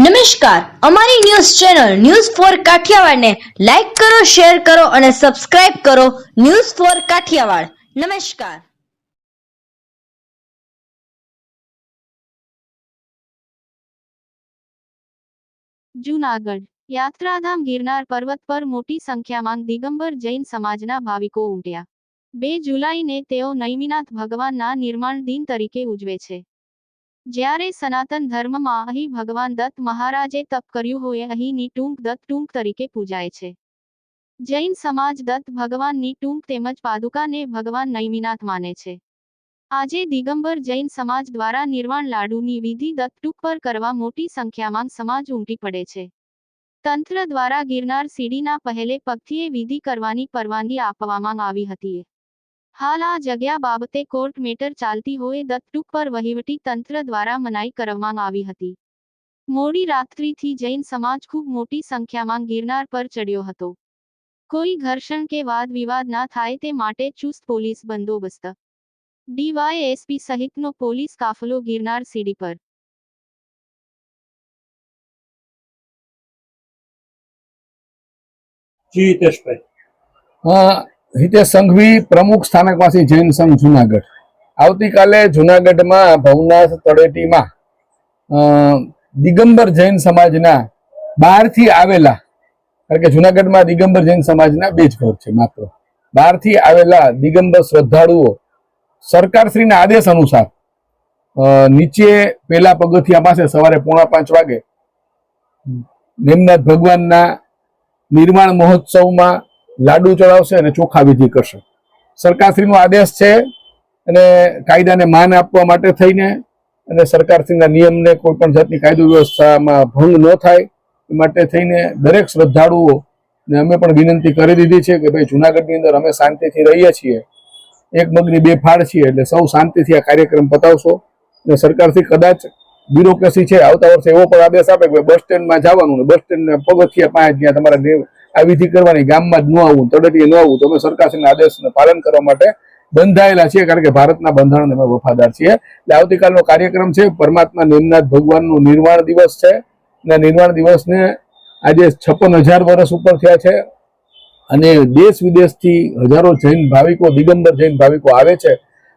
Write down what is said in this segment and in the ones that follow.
નમસ્કાર, અમારી news channel news for કાઠિયાવાડને લાઈક કરો, શેર કરો અને સબસ્ક્રાઇબ કરો. News for Kathiyawad. નમસ્કાર. જૂનાગઢ યાત્રાધામ ગિરનાર પર્વત પર મોટી સંખ્યામાં દિગંબર જૈન સમાજના ભાવિકો ઉમટ્યા. 2 જુલાઈને તેઓ નૈમિનાથ ભગવાનના નિર્માણ દિન તરીકે ઉજવે છે. જ્યારે સનાતન ધર્મમાં અહીં ભગવાન દત્ત મહારાજે તપ કર્યું હોય અહીંની ટૂંક દત્ત ટૂંક તરીકે પૂજાય છે. જૈન સમાજ દત્ત ભગવાનની ટૂંક તેમજ પાદુકાને ભગવાન નૈમિનાથ માને છે. આજે દિગંબર જૈન સમાજ દ્વારા નિર્વાણ લાડુની વિધિ દત્ત ટૂંક પર કરવા મોટી સંખ્યામાં સમાજ ઉમટી પડે છે. તંત્ર દ્વારા ગિરનાર સીડીના પહેલે પગથીએ વિધિ કરવાની પરવાનગી આપવામાં આવી હતી. હાલ આ જગ્યા બાબતે કોર્ટ મેટર ચાલતી હોય દત્ત ટૂંક પર વહીવટી તંત્ર દ્વારા મનાઈ કરવામાં આવી હતી. મોડી રાત્રિથી જૈન સમાજ ખૂબ મોટી સંખ્યામાં ગિરનાર પર ચડ્યો હતો. કોઈ ઘર્ષણ કે વાદ વિવાદ ના થાય તે માટે ચુસ્ત પોલીસ બંદોબસ્ત, ડીવાયએસપી સહિતનો પોલીસ કાફલો ગિરનાર સીડી પર. જી હિતેશભાઈ. હિતેશ સંઘવી, પ્રમુખ સ્થાનકવાસી જૈન સંઘ જુનાગઢ. આવતીકાલે જુનાગઢમાં ભવનાથ તળેટીમાં દિગંબર જૈન સમાજના બહારથી આવેલા, કારણ કે જુનાગઢમાં દિગંબર જૈન સમાજના 2 જ ઘર છે માત્ર, બહારથી આવેલા દિગંબર શ્રદ્ધાળુઓ સરકારશ્રીના આદેશ અનુસાર નીચે પેલા પગથિયા પાસે સવારે 4:45 વાગે નિમનાથ ભગવાનના નિર્માણ મહોત્સવમાં લાડુ ચડાવશે અને ચોખા વિધિ કરશે. સરકારશ્રીનો આદેશ છે અને કાયદાને માન આપવા માટે થઈને અને સરકારશ્રીના નિયમને કોઈ પણ જાતની કાયદો વ્યવસ્થામાં ભંગ ન થાય એ માટે થઈને દરેક શ્રદ્ધાળુઓને અમે પણ વિનંતી કરી દીધી છે કે ભાઈ જુનાગઢની અંદર અમે શાંતિથી રહીએ છીએ, એક મગની 2 ફાળ છીએ, એટલે સૌ શાંતિથી આ કાર્યક્રમ પતાવશો. અને સરકારથી કદાચ બ્યુરોક્રેસી છે આવતા વર્ષે એવો પણ આદેશ આપે કે બસ સ્ટેન્ડમાં જવાનું ને બસ સ્ટેન્ડના પગથિયા પાસે જ્યાં તમારે આ વિધિ કરવાની, ગામમાં જ ન આવવું, તળેટીએ ન આવવું, તો અમે સરકારશ્રીના આદેશને પાલન કરવા માટે બંધાયેલા છીએ, કારણ કે ભારતના બંધારણને અમે વફાદાર છીએ. એટલે આવતીકાલનો કાર્યક્રમ છે પરમાત્મા નિમનાથ ભગવાનનું નિર્વાણ દિવસ છે અને નિર્વાણ દિવસને આજે 56,000 વર્ષ ઉપર થયા છે અને દેશ વિદેશથી હજારો જૈન ભાવિકો, દિગંબર જૈન ભાવિકો આવે છે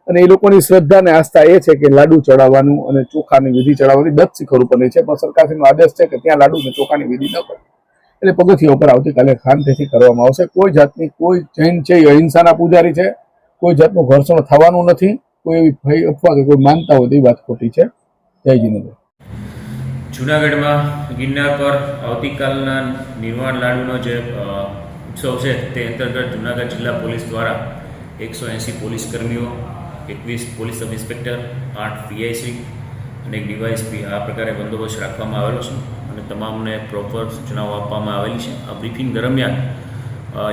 અને એ લોકોની શ્રદ્ધા અને આસ્થા એ છે કે લાડુ ચડાવવાનું અને ચોખાની વિધિ ચડાવવાની દત્ત શિખર ઉપરની છે, પણ સરકારશ્રીનો આદેશ છે કે ત્યાં લાડુ અને ચોખાની વિધિ ન કરે. એટલે પગથિયા ઉપર આવતીકાલે શાંતિથી કરવામાં આવશે. કોઈ જાતની, કોઈ જૈન છે એ અહિંસાના પૂજારી છે, કોઈ જાતનું ઘર્ષણ થવાનું નથી. કોઈ એવી ભય અફવા કે કોઈ માનતા હોય તો એ વાત ખોટી છે. જય જીનેન્દ્ર. જૂનાગઢમાં ગિરનાર પર આવતીકાલના નિર્વાણ લાડુનો જે ઉત્સવ છે તે અંતર્ગત જૂનાગઢ જિલ્લા પોલીસ દ્વારા 180 પોલીસ કર્મીઓ, 21 પોલીસ સબ ઇન્સ્પેક્ટર, 8 પીઆઈસી અને 1 ડીવાયએસપી આ પ્રકારે બંદોબસ્ત રાખવામાં આવેલો છે અને તમામને પ્રોપર સૂચનાઓ આપવામાં આવેલી છે. આ બ્રીફિંગ દરમિયાન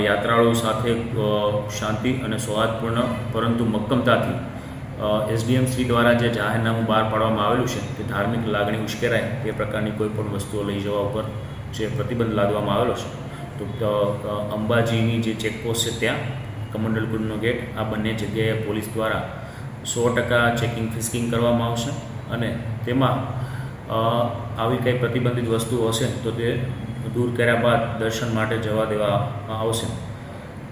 યાત્રાળુઓ સાથે શાંતિ અને સૌહાર્દપૂર્ણ પરંતુ મક્કમતાથી એસડીએમ શ્રી દ્વારા જે જાહેરનામું બહાર પાડવામાં આવેલું છે કે ધાર્મિક લાગણી ઉશ્કેરાય એ પ્રકારની કોઈ પણ વસ્તુઓ લઈ જવા ઉપર જે પ્રતિબંધ લાદવામાં આવેલો છે. તો અંબાજીની જે ચેકપોસ્ટ છે ત્યાં કમંડલપુરનો ગેટ, આ બંને જગ્યાએ પોલીસ દ્વારા 100% ચેકિંગ ફિસ્કિંગ કરવામાં આવશે અને તેમાં આવી કંઈ પ્રતિબંધિત વસ્તુઓ હશે તો તે દૂર કર્યા બાદ દર્શન માટે જવા દેવામાં આવશે.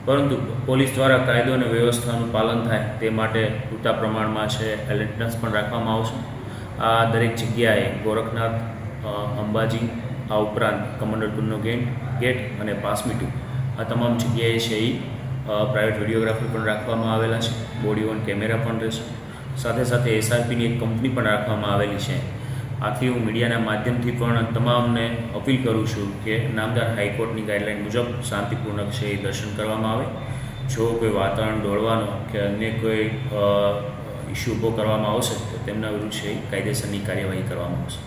પરંતુ પોલીસ દ્વારા કાયદો અને વ્યવસ્થાનું પાલન થાય તે માટે પૂરતા પ્રમાણમાં છે એલર્ટનેસ પણ રાખવામાં આવશે. આ દરેક જગ્યાએ ગોરખનાથ, અંબાજી, આ ઉપરાંત કમંડલપુરનો ગેટ અને પાસમીટુ આ તમામ જગ્યાએ છે એ પ્રાઇવેટ વિડીયોગ્રાફર પણ રાખવામાં આવેલા છે. બોડી ઓન કેમેરા પણ રહેશે. સાથે સાથે એસઆરપીની એક કંપની પણ રાખવામાં આવેલી છે. આથી હું મીડિયાના માધ્યમથી પણ તમામને અપીલ કરું છું કે નામદાર હાઈકોર્ટની ગાઈડલાઇન મુજબ શાંતિપૂર્ણક છે એ દર્શન કરવામાં આવે. જો કોઈ વાતાવરણ દોડવાનો કે અન્ય કોઈ ઇસ્યુ ઊભો કરવામાં આવશે તો તેમના વિરુદ્ધ છે કાયદેસરની કાર્યવાહી કરવામાં આવશે.